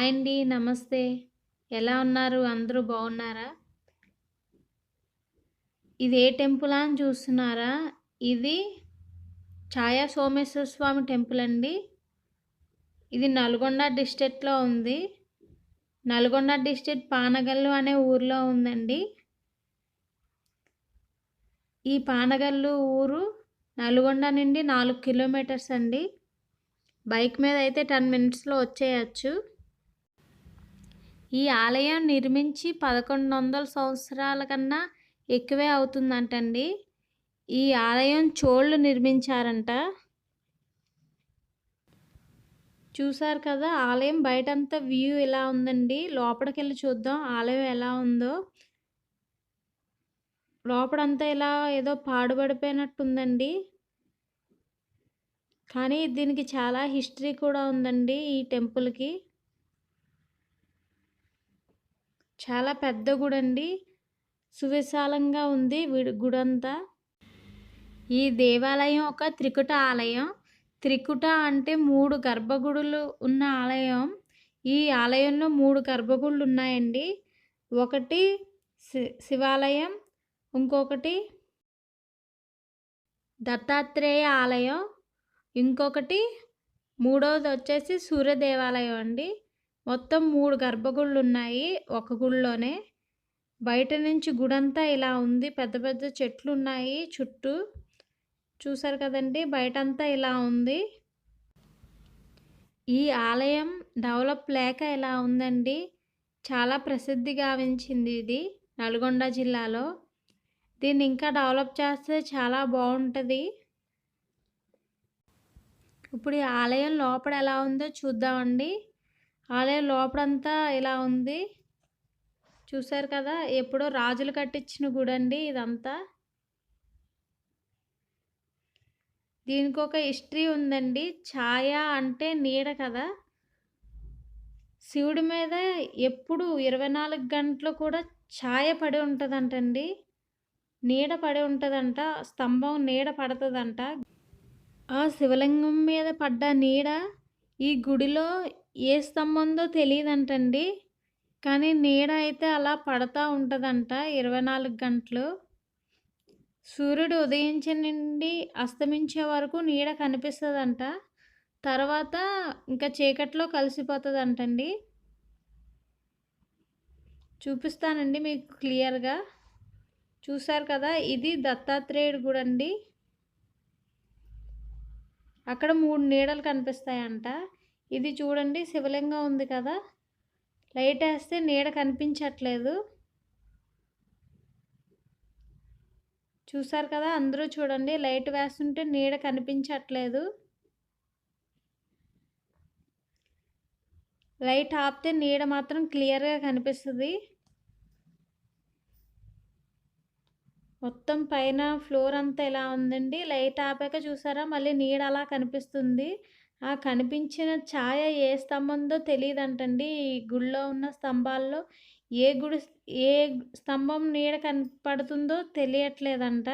Hi అండి. నమస్తే. ఎలా ఉన్నారు? అందరూ బాగున్నారా? ఇది ఏ టెంపులా అని చూస్తున్నారా? ఇది ఛాయా సోమేశ్వర స్వామి టెంపుల్ అండి. ఇది నల్గొండ డిస్ట్రిక్ట్‌లో ఉంది. నల్గొండ డిస్ట్రిక్ట్ పానగల్లు అనే ఊర్లో ఉందండి. ఈ పానగల్లు ఊరు నల్గొండ నుండి 4 కిలోమీటర్స్ అండి. బైక్ మీద అయితే 10 మినిట్స్‌లో వచ్చేయచ్చు. ఈ ఆలయం నిర్మించి 1100 సంవత్సరాల కన్నా ఎక్కువే అవుతుందంటండి. ఈ ఆలయం చోళులు నిర్మించారంట. చూసారు కదా! ఆలయం బయటంతా వ్యూ ఇలా ఉందండి. లోపలికెళ్ళి చూద్దాం ఆలయం ఎలా ఉందో. లోపడంతా ఇలా ఏదో పాడుబడిపోయినట్టుందండి. కానీ దీనికి చాలా హిస్టరీ కూడా ఉందండి ఈ టెంపుల్‌కి. చాలా పెద్ద గుడండి. సువిశాలంగా ఉంది గుడంతా. ఈ దేవాలయం ఒక త్రికుట ఆలయం. త్రికుట అంటే 3 గర్భగుడులు ఉన్న ఆలయం. ఈ ఆలయంలో 3 గర్భగుడులు ఉన్నాయండి. ఒకటి శివాలయం, ఇంకొకటి దత్తాత్రేయ ఆలయం, ఇంకొకటి మూడవది వచ్చేసి సూర్య దేవాలయం అండి. మొత్తం 3 గర్భగుడులు ఉన్నాయి ఒక గుడిలోనే. బయట నుంచి గుడంతా ఇలా ఉంది. పెద్ద పెద్ద చెట్లు ఉన్నాయి చుట్టూ. చూసారు కదండి బయటంతా ఇలా ఉంది. ఈ ఆలయం డెవలప్ లేక ఇలా ఉందండి. చాలా ప్రసిద్ధి గావించింది ఇది నల్గొండ జిల్లాలో. దీన్ని ఇంకా డెవలప్ చేస్తే చాలా బాగుంటుంది. ఇప్పుడు ఈ ఆలయం లోపల ఎలా ఉందో చూద్దామండి. ఆలయం లోపలంతా ఇలా ఉంది. చూసారు కదా! ఎప్పుడో రాజులు కట్టించిన గుడండి ఇదంతా. దీనికి ఒక హిస్టరీ ఉందండి. ఛాయ అంటే నీడ కదా! శివుడి మీద ఎప్పుడు 24 గంటలు కూడా ఛాయ పడి ఉంటుందంటండి. నీడ పడి ఉంటుందంట. స్తంభం నీడ పడుతుందంట. ఆ శివలింగం మీద పడ్డ నీడ ఈ గుడిలో ఏ స్తంభందో తెలియదంటండి. కానీ నీడ అయితే అలా పడతా ఉంటుందంట 24 గంటలు. సూర్యుడు ఉదయించే నుండి అస్తమించే వరకు నీడ కనిపిస్తుందంట. తర్వాత ఇంకా చీకట్లో కలిసిపోతుందంటండి. చూపిస్తానండి మీకు క్లియర్గా. చూసారు కదా! ఇది దత్తాత్రేయుడు గుడి అండి. అక్కడ 3 నీడలు కనిపిస్తాయంట. ఇది చూడండి శివలింగం ఉంది కదా! లైట్ వేస్తే నీడ కనిపించట్లేదు. చూసారు కదా! అందరూ చూడండి లైట్ వేస్తుంటే నీడ కనిపించట్లేదు. లైట్ ఆపితే నీడ మాత్రం క్లియర్గా కనిపిస్తుంది. మొత్తం పైన ఫ్లోర్ అంతా ఇలా ఉందండి. లైట్ ఆపాక చూసారా మళ్ళీ నీడ అలా కనిపిస్తుంది. ఆ కనిపించిన ఛాయ ఏ స్తంభందో తెలియదంటండి. ఈ గుడిలో ఉన్న స్తంభాల్లో ఏ స్తంభం నీడ కనపడుతుందో తెలియట్లేదంట.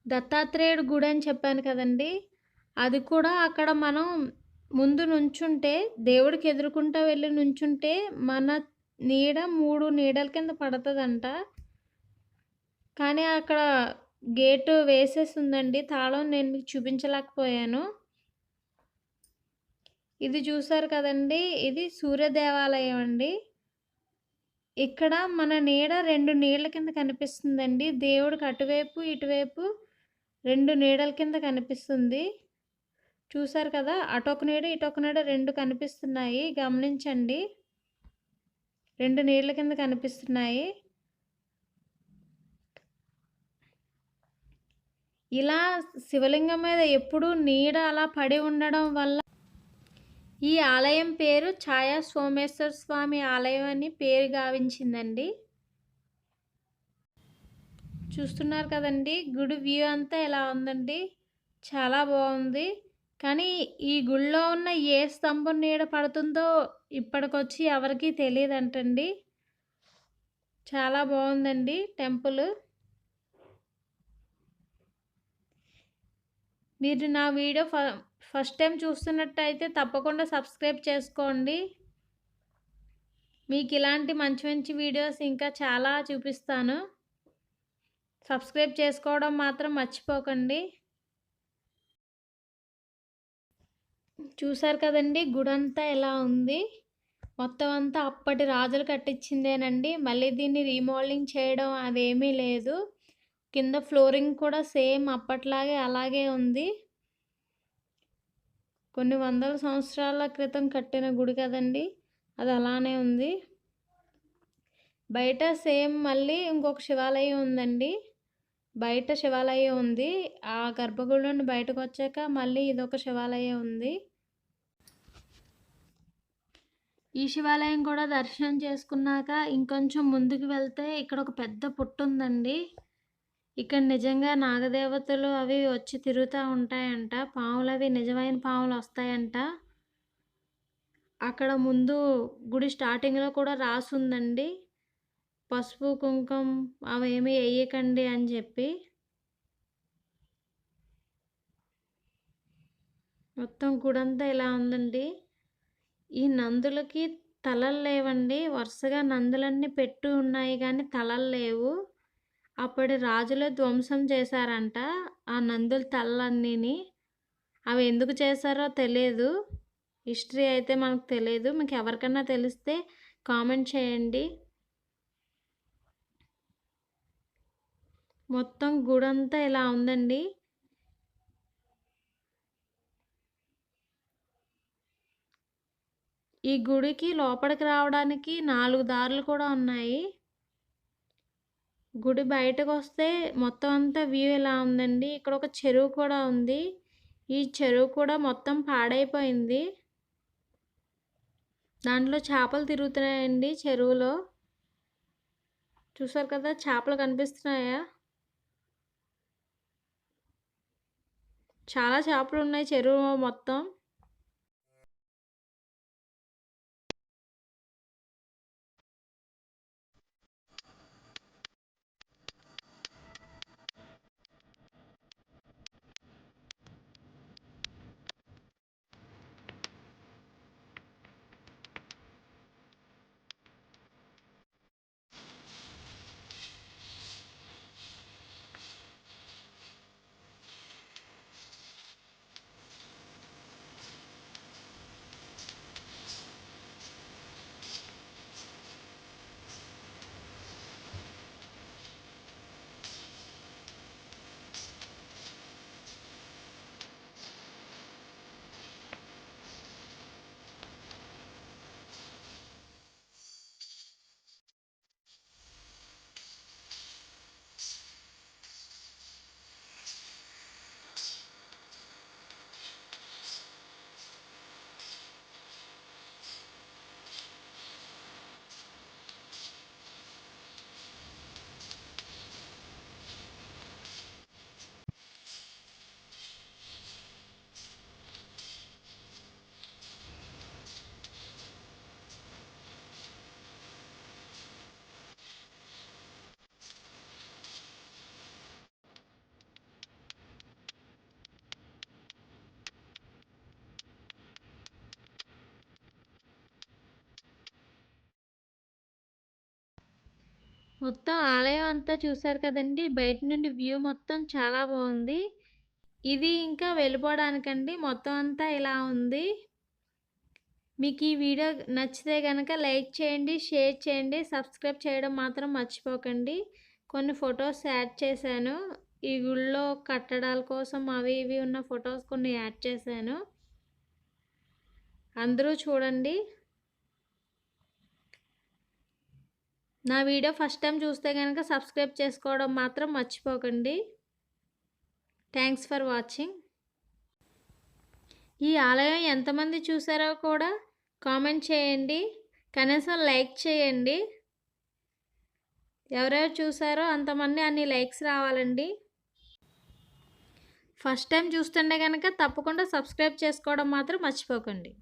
దత్తాత్రేయుడు గుడి అని చెప్పాను కదండి. అది కూడా అక్కడ మనం ముందు నుంచుంటే దేవుడికి ఎదురుకుంటా వెళ్ళి నుంచుంటే మన నీడ 3 నీడల కింద పడుతుందంట. కానీ అక్కడ గేటు వేసేసి ఉందండి. తాళం నేను మీకు చూపించలేకపోయాను. ఇది చూసారు కదండి. ఇది సూర్య దేవాలయం అండి. ఇక్కడ మన నీడ 2 నీడల కింద కనిపిస్తుందండి. దేవుడికి అటువైపు ఇటువైపు 2 నీడల కింద కనిపిస్తుంది. చూసారు కదా! అటొక నీడ ఇటొక నీడ 2 కనిపిస్తున్నాయి. గమనించండి. 2 నీడల కింద కనిపిస్తున్నాయి. ఇలా శివలింగం మీద ఎప్పుడూ నీడ అలా పడి ఉండడం వల్ల ఈ ఆలయం పేరు ఛాయా సోమేశ్వర స్వామి ఆలయం అని పేరు గావించిందండి. చూస్తున్నారు కదండి గుడి వ్యూ అంతా ఎలా ఉందండి. చాలా బాగుంది. కానీ ఈ గుడిలో ఉన్న ఏ స్తంభం నీడ పడుతుందో ఇప్పటికొచ్చి ఎవరికీ తెలియదంటండి. చాలా బాగుందండి టెంపుల్. మీరు నా వీడియో ఫస్ట్ టైం చూస్తున్నట్టయితే తప్పకుండా సబ్స్క్రైబ్ చేసుకోండి. మీకు ఇలాంటి మంచి మంచి వీడియోస్ ఇంకా చాలా చూపిస్తాను. సబ్స్క్రైబ్ చేసుకోవడం మాత్రం మర్చిపోకండి. చూసారు కదండి గుడంతా ఎలా ఉంది. మొత్తం అంతా అప్పటి రాజులు కట్టించిందేనండి. మళ్ళీ దీన్ని రీమోడలింగ్ చేయడం అదేమీ లేదు. కింద ఫ్లోరింగ్ కూడా సేమ్ అప్పట్లాగే అలాగే ఉంది. కొన్ని వందల సంవత్సరాల క్రితం కట్టిన గుడి కదండి, అది అలానే ఉంది. బయట సేమ్ మళ్ళీ ఇంకొక శివాలయం ఉందండి. బయట శివాలయం ఉంది. ఆ గర్భగుడి నుండి బయటకు వచ్చాక మళ్ళీ ఇదొక శివాలయం ఉంది. ఈ శివాలయం కూడా దర్శనం చేసుకున్నాక ఇంకొంచెం ముందుకు వెళ్తే ఇక్కడ ఒక పెద్ద పుట్ట ఉందండి. ఇక్కడ నిజంగా నాగదేవతలు అవి వచ్చి తిరుగుతూ ఉంటాయంట. పాములు అవి నిజమైన పాములు వస్తాయంట. అక్కడ ముందు గుడి స్టార్టింగ్లో కూడా రాసుందండి, పసుపు కుంకుమ అవేమీ వేయకండి అని చెప్పి. మొత్తం గుడంతా ఇలా ఉందండి. ఈ నందులకి తలలు లేవండి. వరుసగా నందులన్నీ పెట్టి ఉన్నాయి కానీ తలలు లేవు. అప్పటి రాజులే ధ్వంసం చేశారంట ఆ నందుల తలలన్నీని. అవి ఎందుకు చేశారో తెలియదు. హిస్టరీ అయితే మనకు తెలియదు. మీకు ఎవరికన్నా తెలిస్తే కామెంట్ చేయండి. మొత్తం గుడంతా ఇలా ఉందండి. ఈ గుడికి లోపలికి రావడానికి 4 దారులు కూడా ఉన్నాయి. గుడి బయటకు వస్తే మొత్తం అంతా వ్యూ ఇలా ఉందండి. ఇక్కడ ఒక చెరువు కూడా ఉంది. ఈ చెరువు కూడా మొత్తం పాడైపోయింది. దాంట్లో చేపలు తిరుగుతున్నాయండి చెరువులో. చూసారు కదా చేపలు కనిపిస్తున్నాయా? చాలా చేపలు ఉన్నాయి చెరువు మొత్తం. మొత్తం ఆలయం అంతా చూసారు కదండి. బయట నుండి వ్యూ మొత్తం చాలా బాగుంది. ఇది ఇంకా వెళ్ళిపోవడానికండి. మొత్తం అంతా ఇలా ఉంది. మీకు ఈ వీడియో నచ్చితే కనుక లైక్ చేయండి, షేర్ చేయండి, సబ్స్క్రైబ్ చేయడం మాత్రం మర్చిపోకండి. కొన్ని ఫొటోస్ యాడ్ చేశాను. ఈ గుళ్ళో కట్టడాల కోసం అవి ఇవి ఉన్న ఫొటోస్ కొన్ని యాడ్ చేశాను. అందరూ చూడండి. నా వీడియో ఫస్ట్ టైం చూస్తే కనుక సబ్స్క్రైబ్ చేసుకోవడం మాత్రం మర్చిపోకండి. Thanks for watching. ఈ ఆలయం ఎంతమంది చూసారో కూడా కామెంట్ చేయండి. కనీసం లైక్ చేయండి. ఎవరెవరు చూసారో అంతమంది అన్ని లైక్స్ రావాలండి. ఫస్ట్ టైం చూస్తుంటే కనుక తప్పకుండా సబ్స్క్రైబ్ చేసుకోవడం మాత్రం మర్చిపోకండి.